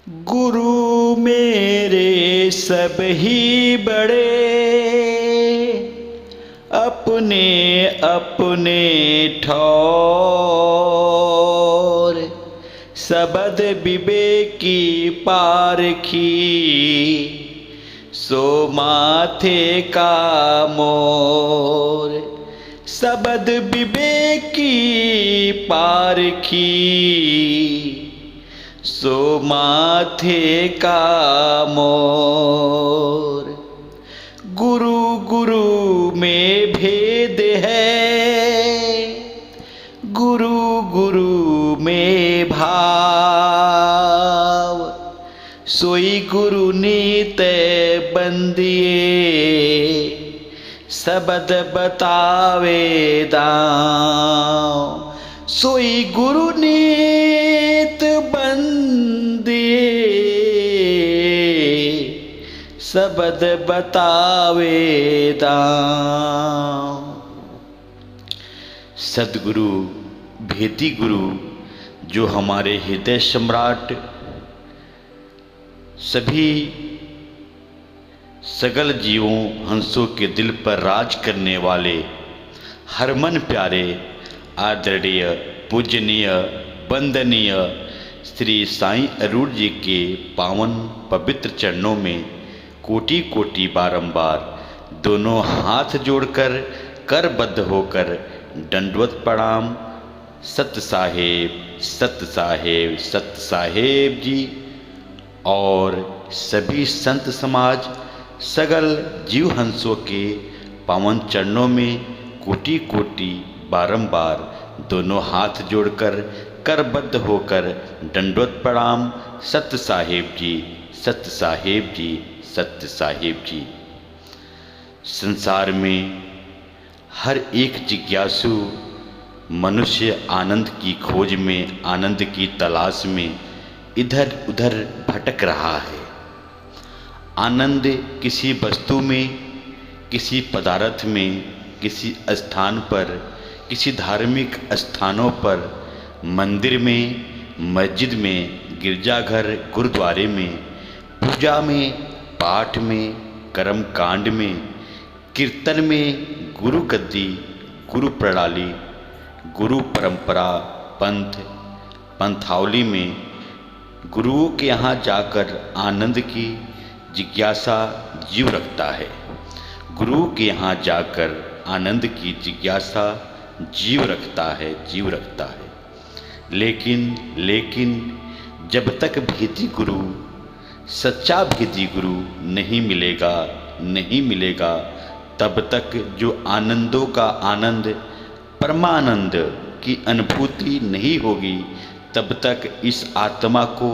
गुरु मेरे सब ही बड़े, अपने अपने ठौर। सबद विवेकी पारखी, सो माथे का मोर। सबद विवेकी पारखी, सो माथे का मोर। गुरु गुरु में भेद है, गुरु गुरु में भाव। सोई गुरु नीत बंदिए, सबद बतावे दाव। सोई गुरु नीत बंदिए, सबद बतावे दाव। सद्गुरु भेदी गुरु जो हमारे हृदय सम्राट, सभी सगल जीवों हंसों के दिल पर राज करने वाले, हरमन प्यारे आदरणीय पूजनीय वंदनीय श्री साईं अरूढ़ जी के पावन पवित्र चरणों में कोटि कोटि बारंबार दोनों हाथ जोड़कर करबद्ध होकर दंडवत प्रणाम। सत्य साहेब सत्य साहेब सत्य साहेब जी और सभी संत समाज सगल जीव हंसों के पावन चरणों में कोटि कोटि बारंबार दोनों हाथ जोड़कर करबद्ध होकर दंडवत प्रणाम। सत्य साहेब जी सत्य साहेब जी सत्य साहेब जी। संसार में हर एक जिज्ञासु मनुष्य आनंद की खोज में, आनंद की तलाश में इधर उधर भटक रहा है। आनंद किसी वस्तु में, किसी पदार्थ में, किसी स्थान पर, किसी धार्मिक स्थानों पर, मंदिर में, मस्जिद में, गिरजाघर गुरुद्वारे में, पूजा में, पाठ में, कर्म कांड में, कीर्तन में, गुरु गद्दी, गुरु प्रणाली, गुरु परंपरा, पंथ पंथावली में गुरुओं के यहाँ जाकर आनंद की जिज्ञासा जीव रखता है। गुरु के यहाँ जाकर आनंद की जिज्ञासा जीव रखता है, जीव रखता है। लेकिन जब तक भेदी गुरु, सच्चा भेदी गुरु नहीं मिलेगा, तब तक जो आनंदों का आनंद, परमानंद की अनुभूति नहीं होगी, तब तक इस आत्मा को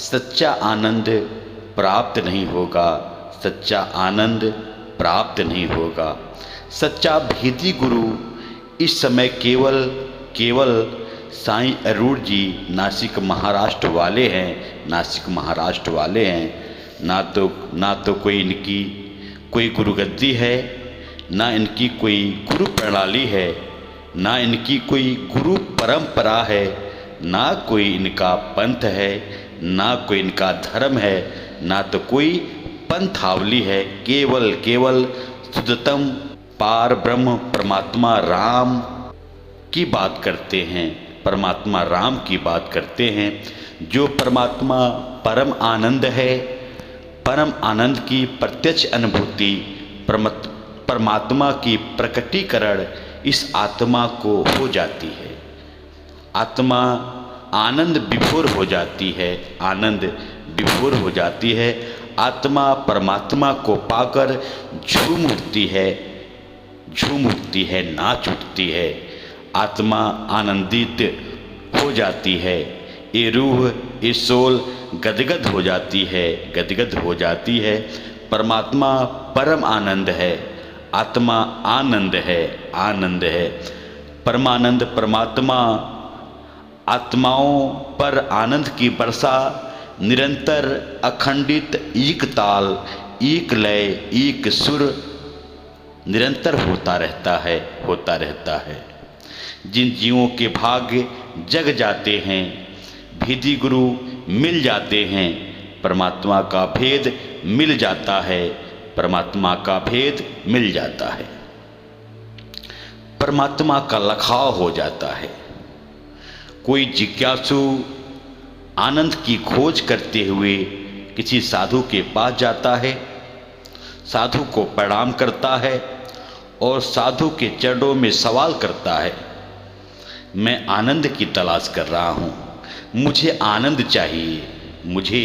सच्चा आनंद प्राप्त नहीं होगा, सच्चा आनंद प्राप्त नहीं होगा। सच्चा भेदी गुरु इस समय केवल साईं अरूढ़ जी नासिक महाराष्ट्र वाले हैं, नासिक महाराष्ट्र वाले हैं। ना तो कोई इनकी कोई गुरुगद्दी है, ना इनकी कोई गुरु प्रणाली है, ना इनकी कोई गुरु परंपरा है, ना कोई इनका पंथ है, ना कोई इनका धर्म है, ना तो कोई पंथावली है। केवल शुद्धतम पार ब्रह्म परमात्मा राम की बात करते हैं, परमात्मा राम की बात करते हैं। जो परमात्मा परम आनंद है, परम आनंद की प्रत्यक्ष अनुभूति, परमात्मा की प्रकटीकरण इस आत्मा को हो जाती है। आत्मा आनंद विभोर हो जाती है, आनंद विभोर हो जाती है। आत्मा परमात्मा को पाकर झूम उठती है, नाच उठती है। आत्मा आनंदित हो जाती है। ये रूह, ये सोल गदगद हो जाती है। परमात्मा परम आनंद है, आत्मा आनंद है। परमानंद परमात्मा आत्माओं पर आनंद की वर्षा निरंतर अखंडित एक ताल, एक लय, एक सुर निरंतर होता रहता है। जिन जीवों के भाग्य जग जाते हैं, भेदी गुरु मिल जाते हैं, परमात्मा का भेद मिल जाता है, परमात्मा का भेद मिल जाता है, परमात्मा का लखाव हो जाता है। कोई जिज्ञासु आनंद की खोज करते हुए किसी साधु के पास जाता है, साधु को प्रणाम करता है और साधु के चरणों में सवाल करता है, मैं आनंद की तलाश कर रहा हूँ, मुझे आनंद चाहिए, मुझे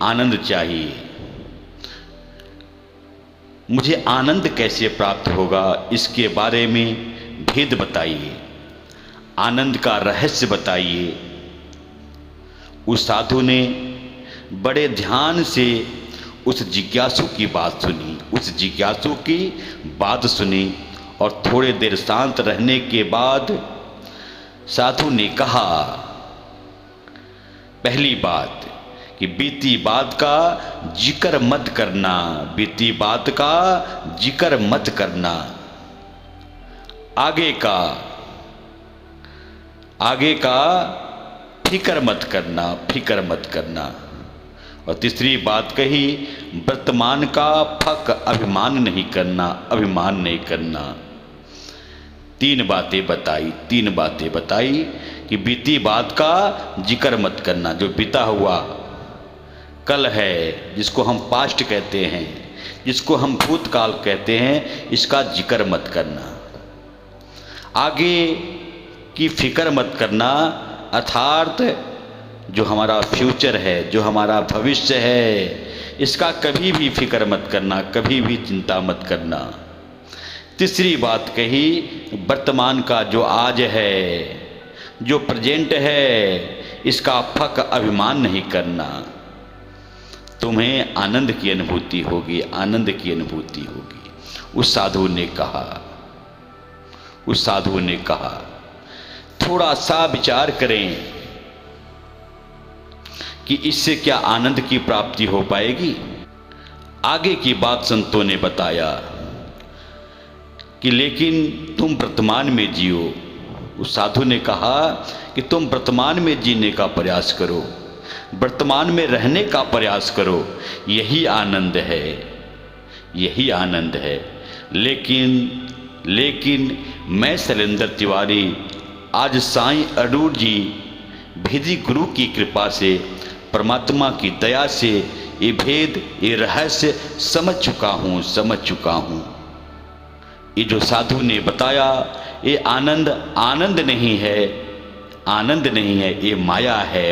आनंद चाहिए, मुझे आनंद कैसे प्राप्त होगा, इसके बारे में भेद बताइए, आनंद का रहस्य बताइए। उस साधु ने बड़े ध्यान से उस जिज्ञासु की बात सुनी, उस जिज्ञासु की बात सुनी और थोड़े देर शांत रहने के बाद साधु ने कहा, पहली बात कि बीती बात का जिक्र मत करना, बीती बात का जिक्र मत करना, आगे का फिक्र मत करना, फिक्र मत करना। और तीसरी बात कही, वर्तमान का फक अभिमान नहीं करना, अभिमान नहीं करना। तीन बातें बताई कि बीती बात का जिक्र मत करना, जो बीता हुआ कल है, जिसको हम पास्ट कहते हैं, जिसको हम भूतकाल कहते हैं, इसका जिक्र मत करना। आगे की फिक्र मत करना, अर्थात जो हमारा फ्यूचर है, जो हमारा भविष्य है, इसका कभी भी फिक्र मत करना, कभी भी चिंता मत करना। तीसरी बात कही, वर्तमान का जो आज है, जो प्रेजेंट है, इसका फक अभिमान नहीं करना। तुम्हें आनंद की अनुभूति होगी, आनंद की अनुभूति होगी। उस साधु ने कहा, थोड़ा सा विचार करें कि इससे क्या आनंद की प्राप्ति हो पाएगी। आगे की बात संतों ने बताया कि लेकिन तुम वर्तमान में जियो। उस साधु ने कहा कि तुम वर्तमान में जीने का प्रयास करो, वर्तमान में रहने का प्रयास करो, यही आनंद है, यही आनंद है। लेकिन मैं शैलेंद्र तिवारी आज साईं अडूर जी भेदी गुरु की कृपा से, परमात्मा की दया से ये भेद, ये रहस्य समझ चुका हूँ। ये जो साधु ने बताया, ये आनंद नहीं है, ये माया है,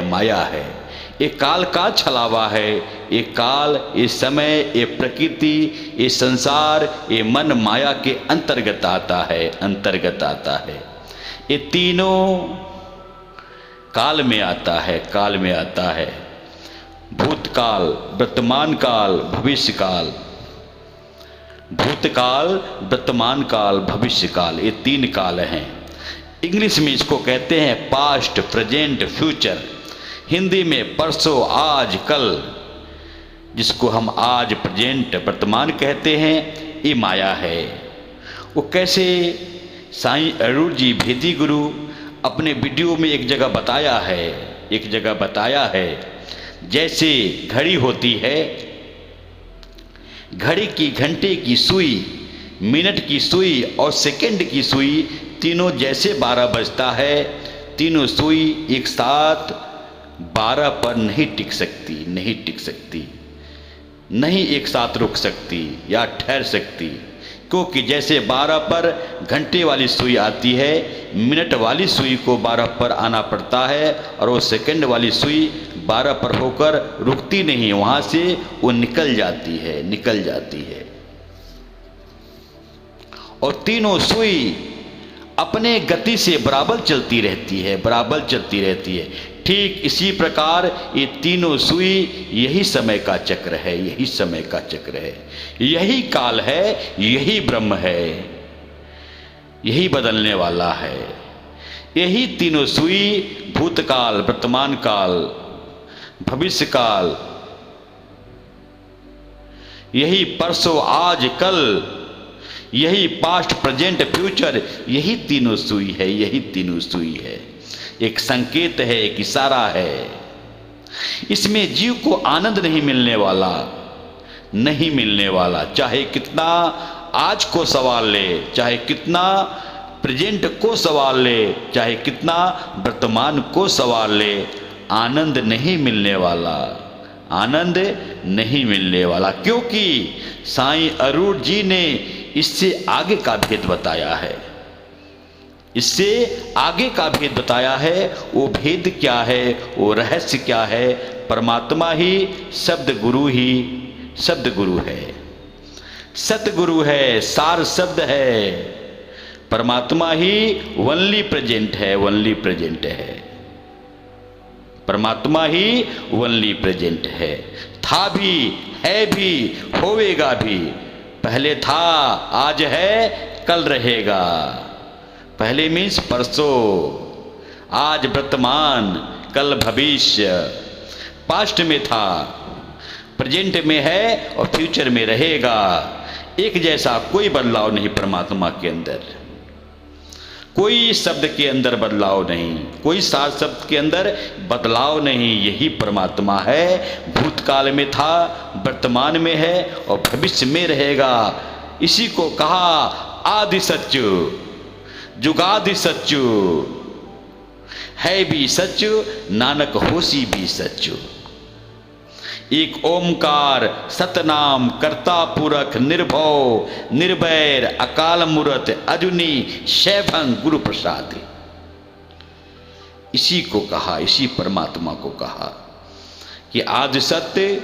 ये काल का छलावा है। ये काल, ये समय, ये प्रकृति, ये संसार, ये मन माया के अंतर्गत आता है। ये तीनों काल में आता है, भूतकाल, वर्तमान काल, भविष्य काल। भूतकाल, वर्तमान काल, भविष्य काल, ये तीन काल हैं। इंग्लिश में इसको कहते हैं पास्ट, प्रेजेंट, फ्यूचर। हिंदी में परसों, आज, कल, जिसको हम आज, प्रेजेंट, वर्तमान कहते हैं, ये माया है। वो कैसे, साईं अडूर जी भेदी गुरु अपने वीडियो में एक जगह बताया है, जैसे घड़ी होती है, घड़ी की घंटे की सुई, मिनट की सुई और सेकंड की सुई, तीनों जैसे 12 बजता है, तीनों सुई एक साथ 12 पर नहीं टिक सकती, नहीं एक साथ रुक सकती या ठहर सकती, क्योंकि जैसे 12 पर घंटे वाली सुई आती है, मिनट वाली सुई को 12 पर आना पड़ता है, और वो सेकंड वाली सुई 12 पर होकर रुकती नहीं, वहाँ से वो निकल जाती है। और तीनों सुई अपने गति से बराबर चलती रहती है। ठीक इसी प्रकार ये तीनों सुई, यही समय का चक्र है, यही काल है, यही ब्रह्म है, यही बदलने वाला है। यही तीनों सुई, भूतकाल, वर्तमान काल, भविष्य काल, यही परसों, आज, कल, यही पास्ट, प्रेजेंट, फ्यूचर, यही तीनों सुई है। एक संकेत है, एक इशारा है। इसमें जीव को आनंद नहीं मिलने वाला, नहीं मिलने वाला। चाहे कितना आज को सवाल ले, चाहे कितना प्रेजेंट को सवाल ले, चाहे कितना वर्तमान को सवाल ले, आनंद नहीं मिलने वाला, आनंद नहीं मिलने वाला। क्योंकि साईं अरूण जी ने इससे आगे का भेद बताया है, इससे आगे का भेद बताया है। वो भेद क्या है, वो रहस्य क्या है? परमात्मा ही शब्द गुरु ही शब्द गुरु है, सतगुरु है, सार शब्द है। परमात्मा ही ओनली प्रेजेंट है, ओनली प्रेजेंट है। परमात्मा ही ओनली प्रेजेंट है। था भी, है भी, होवेगा भी। पहले था, आज है, कल रहेगा। पहले मीन्स परसों, आज वर्तमान, कल भविष्य। पास्ट में था, प्रेजेंट में है और फ्यूचर में रहेगा। एक जैसा कोई बदलाव नहीं परमात्मा के अंदर, कोई शब्द के अंदर बदलाव नहीं, कोई सार शब्द के अंदर बदलाव नहीं। यही परमात्मा है। भूतकाल में था, वर्तमान में है और भविष्य में रहेगा। इसी को कहा आदि सच्चु, जुगादि सच्चु, है भी सच्चु, नानक होसी भी सच्चु। एक ओमकार सतनाम कर्ता पुरख निर्भव निर्वैर अकाल मूरत अजुनी शैभंग गुरु प्रसाद। इसी को कहा, इसी परमात्मा को कहा कि आदि सत्य,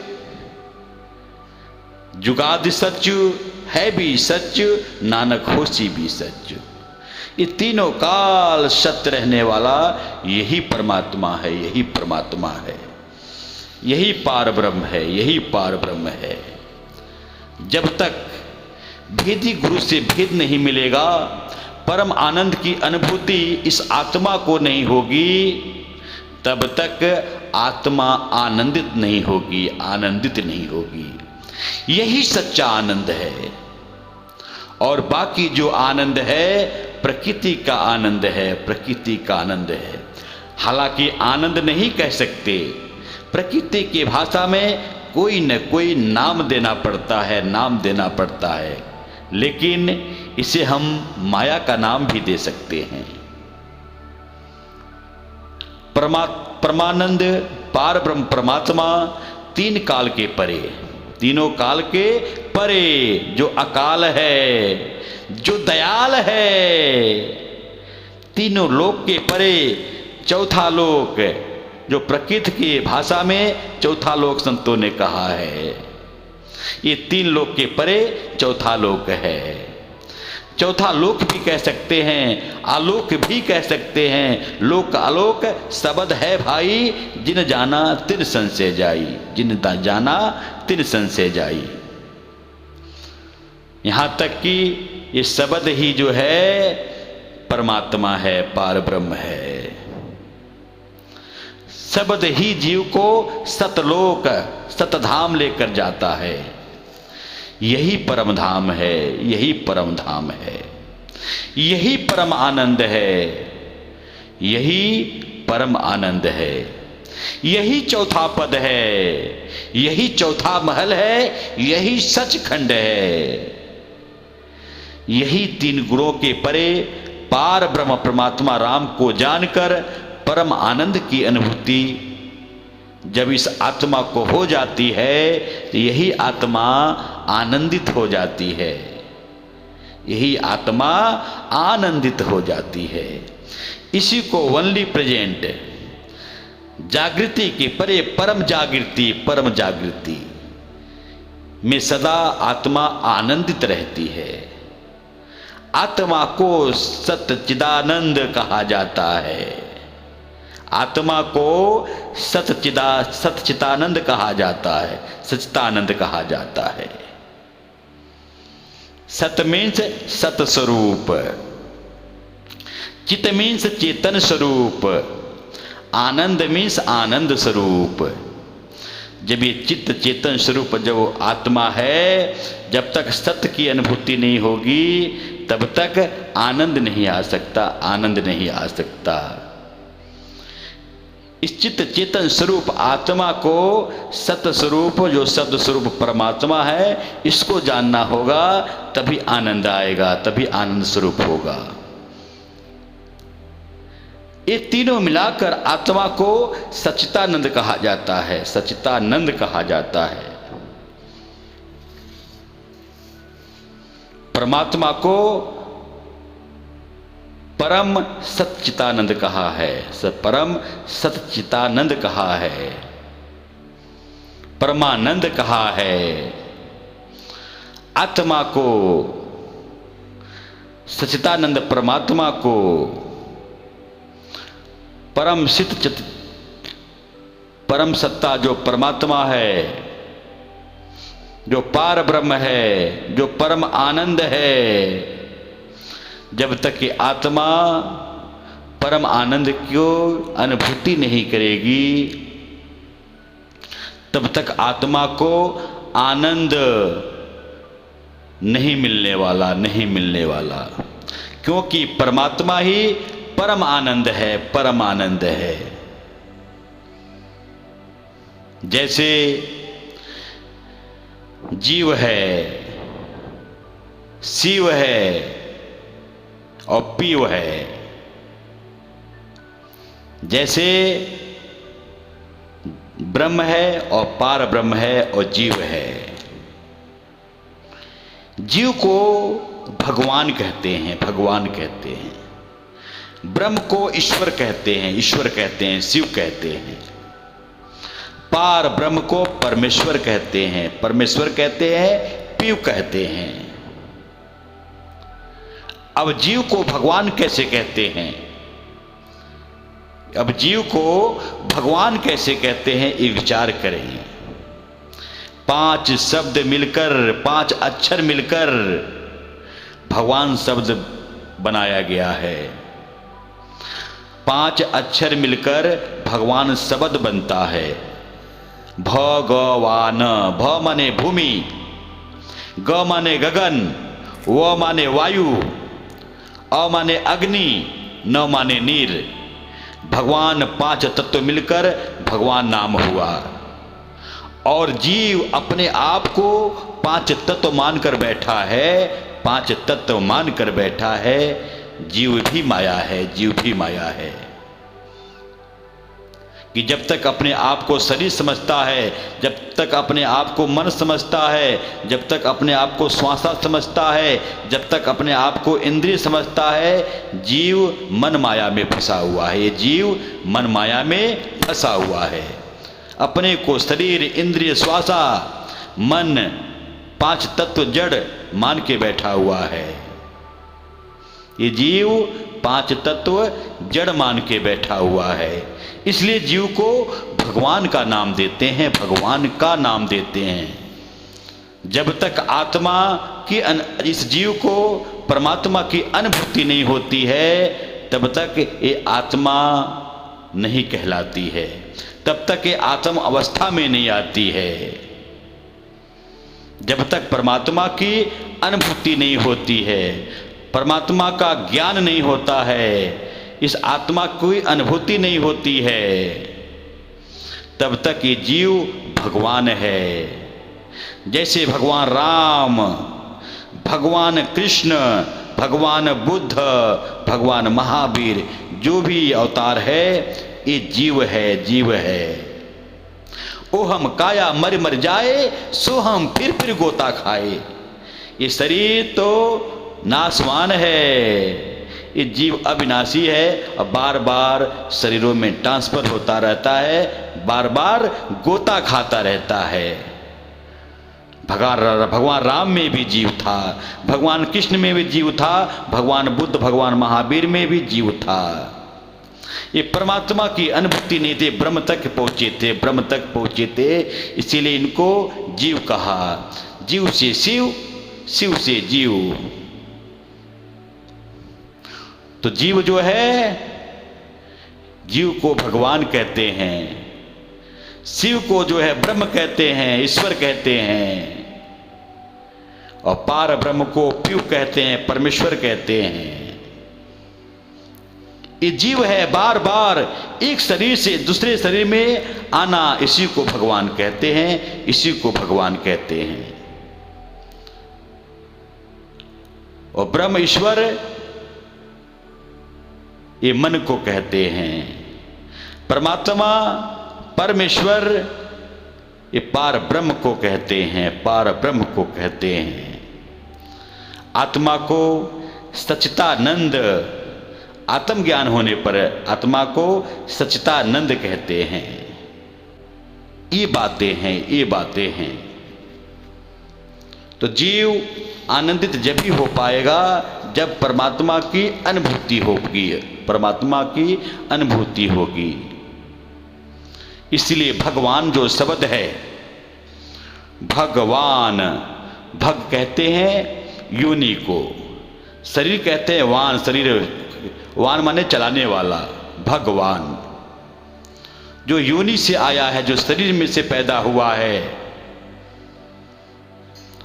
जुगादि सच्चु, है भी सच्चु, नानक होसी भी सच्चु। ये तीनों काल सत्य रहने वाला यही परमात्मा है, यही परमात्मा है, यही पार ब्रह्म है, यही पार ब्रह्म है। जब तक भेदी गुरु से भेद नहीं मिलेगा, परम आनंद की अनुभूति इस आत्मा को नहीं होगी, तब तक आत्मा आनंदित नहीं होगी, आनंदित नहीं होगी। यही सच्चा आनंद है। और बाकी जो आनंद है प्रकृति का आनंद है, प्रकृति का आनंद है। हालांकि आनंद नहीं कह सकते, प्रकृति की भाषा में कोई न कोई नाम देना पड़ता है, नाम देना पड़ता है। लेकिन इसे हम माया का नाम भी दे सकते हैं। परमानंद पार ब्रह्म परमात्मा तीन काल के परे, तीनों काल के परे, जो अकाल है, जो दयाल है, तीनों लोक के परे चौथा लोक, जो प्रकृति की भाषा में चौथा लोक संतों ने कहा है। ये तीन लोक के परे चौथा लोक है। चौथा लोक भी कह सकते हैं, आलोक भी कह सकते हैं। लोक आलोक शब्द है भाई, जिन जाना तिन संशय जाई, जिन जाना तिन संशय जाई। यहां तक कि ये शब्द ही जो है परमात्मा है, पार ब्रह्म है। शब्द ही जीव को सतलोक सतधाम लेकर जाता है। यही परम धाम है, यही परम धाम है, यही परम आनंद है, यही परम आनंद है। यही चौथा पद है, यही चौथा महल है, यही सचखंड है। यही तीन गुणों के परे पार ब्रह्म परमात्मा राम को जानकर परम आनंद की अनुभूति जब इस आत्मा को हो जाती है, तो यही आत्मा आनंदित हो जाती है, यही आत्मा आनंदित हो जाती है। इसी को ओनली प्रेजेंट, जागृति के परे परम जागृति, परम जागृति में सदा आत्मा आनंदित रहती है। आत्मा को सच्चिदानंद कहा जाता है। आत्मा को सच्चिदानंद कहा जाता है, सच्चिदानंद कहा जाता है। सत मीन्स सत स्वरूप, चित मीन्स चेतन स्वरूप, आनंद मीन्स आनंद स्वरूप। जब ये चित्त चेतन स्वरूप जब आत्मा है, जब तक सत्य की अनुभूति नहीं होगी तब तक आनंद नहीं आ सकता, आनंद नहीं आ सकता। इस चित्त चेतन स्वरूप आत्मा को, सत्य स्वरूप जो शब्द स्वरूप परमात्मा है, इसको जानना होगा, तभी आनंद आएगा, तभी आनंद स्वरूप होगा। ये तीनों मिलाकर आत्मा को सच्चिदानंद कहा जाता है, सच्चिदानंद कहा जाता है। परमात्मा को परम सच्चिदानंद कहा है, परम सच्चिदानंद कहा है, परमानंद कहा है। आत्मा को, सच्चिदानंद परमात्मा को परम सिद्ध परम सत्ता जो परमात्मा है, जो पार ब्रह्म है, जो परम आनंद है, जब तक कि आत्मा परम आनंद की अनुभूति नहीं करेगी, तब तक आत्मा को आनंद नहीं मिलने वाला, नहीं मिलने वाला। क्योंकि परमात्मा ही परम आनंद है, परम आनंद है। जैसे जीव है, शिव है और पीव है, जैसे ब्रह्म है और पार ब्रह्म है और जीव है। जीव को भगवान कहते हैं, भगवान कहते हैं। ब्रह्म को ईश्वर कहते हैं, ईश्वर कहते हैं, शिव कहते हैं। पार ब्रह्म को परमेश्वर कहते हैं, परमेश्वर कहते हैं, पीव कहते हैं। अब जीव को भगवान कैसे कहते हैं? अब जीव को भगवान कैसे कहते हैं, ये विचार करें। 5 शब्द मिलकर, 5 अक्षर मिलकर भगवान शब्द बनाया गया है। 5 अक्षर मिलकर भगवान शब्द बनता है। भगवान, भ माने भूमि, ग माने गगन, व माने वायु, अ माने अग्नि, न माने नीर। भगवान 5 तत्व मिलकर भगवान नाम हुआ। और जीव अपने आप को 5 तत्व मानकर बैठा है, 5 तत्व मानकर बैठा है। जीव भी माया है, जीव भी माया है। कि जब तक अपने आप को शरीर समझता है, जब तक अपने आप को मन समझता है, जब तक अपने आप को श्वासा समझता है, जब तक अपने आप को इंद्रिय समझता है, जीव मन माया में फंसा हुआ है। ये जीव मन माया में फंसा हुआ है। अपने को शरीर, इंद्रिय, श्वासा, मन, 5 तत्व जड़ मान के बैठा हुआ है। ये जीव 5 तत्व जड़ मान के बैठा हुआ है। इसलिए जीव को भगवान का नाम देते हैं, भगवान का नाम देते हैं। जब तक आत्मा की इस जीव को परमात्मा की अनुभूति नहीं होती है, तब तक ये आत्मा नहीं कहलाती है, तब तक ये आत्म अवस्था में नहीं आती है। जब तक परमात्मा की अनुभूति नहीं होती है, परमात्मा का ज्ञान नहीं होता है, इस आत्मा की अनुभूति नहीं होती है, तब तक ये जीव भगवान है। जैसे भगवान राम, भगवान कृष्ण, भगवान बुद्ध, भगवान महावीर, जो भी अवतार है, ये जीव है, जीव है। ओ हम काया मर मर जाए, सो हम फिर गोता खाए। ये शरीर तो नाशवान है, ये जीव अविनाशी है और बार बार शरीरों में ट्रांसफर होता रहता है, बार बार गोता खाता रहता है। भगवान राम में भी जीव था, भगवान कृष्ण में भी जीव था, भगवान बुद्ध, भगवान महावीर में भी जीव था। ये परमात्मा की अनुभूति नहीं थे, ब्रह्म तक पहुंचे थे, ब्रह्म तक पहुंचे थे, इसीलिए इनको जीव कहा। जीव से शिव, शिव से जीव। तो जीव जो है, जीव को भगवान कहते हैं, शिव को जो है ब्रह्म कहते हैं, ईश्वर कहते हैं, और पार ब्रह्म को पीव कहते हैं, परमेश्वर कहते हैं। ये जीव है, बार बार एक शरीर से दूसरे शरीर में आना, इसी को भगवान कहते हैं, इसी को भगवान कहते हैं। और ब्रह्म ईश्वर ये मन को कहते हैं, परमात्मा परमेश्वर ये पार ब्रह्म को कहते हैं, पार ब्रह्म को कहते हैं। आत्मा को सच्चिदानंद, आत्मज्ञान होने पर आत्मा को सच्चिदानंद कहते हैं। ये बातें हैं, ये बातें हैं। तो जीव आनंदित जब भी हो पाएगा जब परमात्मा की अनुभूति होगी, परमात्मा की अनुभूति होगी। इसलिए भगवान जो शब्द है, भगवान, भग कहते हैं योनि को, शरीर कहते हैं वान, शरीर वान माने चलाने वाला, भगवान जो योनि से आया है, जो शरीर में से पैदा हुआ है,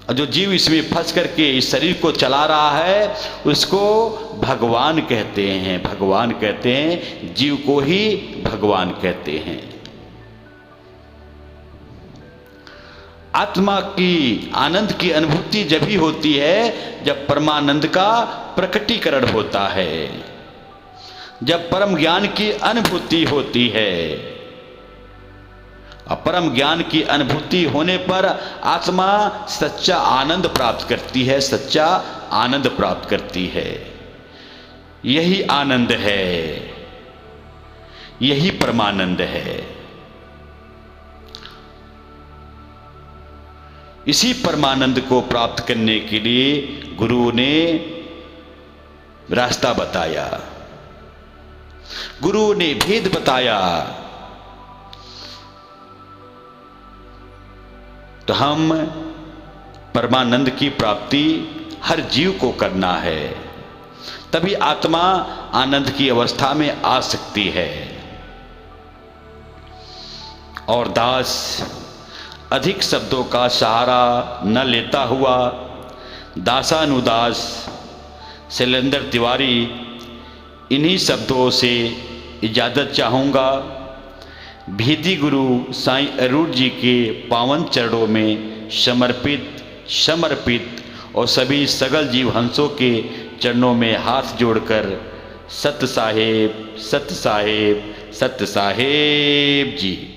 और जो जीव इसमें फंस करके इस शरीर को चला रहा है, उसको भगवान कहते हैं। भगवान कहते हैं, जीव को ही भगवान कहते हैं। आत्मा की आनंद की अनुभूति जब भी होती है जब परमानंद का प्रकटीकरण होता है, जब परम ज्ञान की अनुभूति होती है। और परम ज्ञान की अनुभूति होने पर आत्मा सच्चा आनंद प्राप्त करती है, सच्चा आनंद प्राप्त करती है। यही आनंद है, यही परमानंद है। इसी परमानंद को प्राप्त करने के लिए गुरु ने रास्ता बताया, गुरु ने भेद बताया। तो हम परमानंद की प्राप्ति हर जीव को करना है, तभी आत्मा आनंद की अवस्था में आ सकती है। और दास अधिक शब्दों का सहारा न लेता हुआ दासानुदास शैलेंद्र तिवारी इन्हीं शब्दों से इजाज़त चाहूँगा। भेदी गुरु साईं अरूण जी के पावन चरणों में समर्पित और सभी सगल जीव हंसों के चरणों में हाथ जोड़कर सत साहेब, सत साहेब, सत साहेब जी।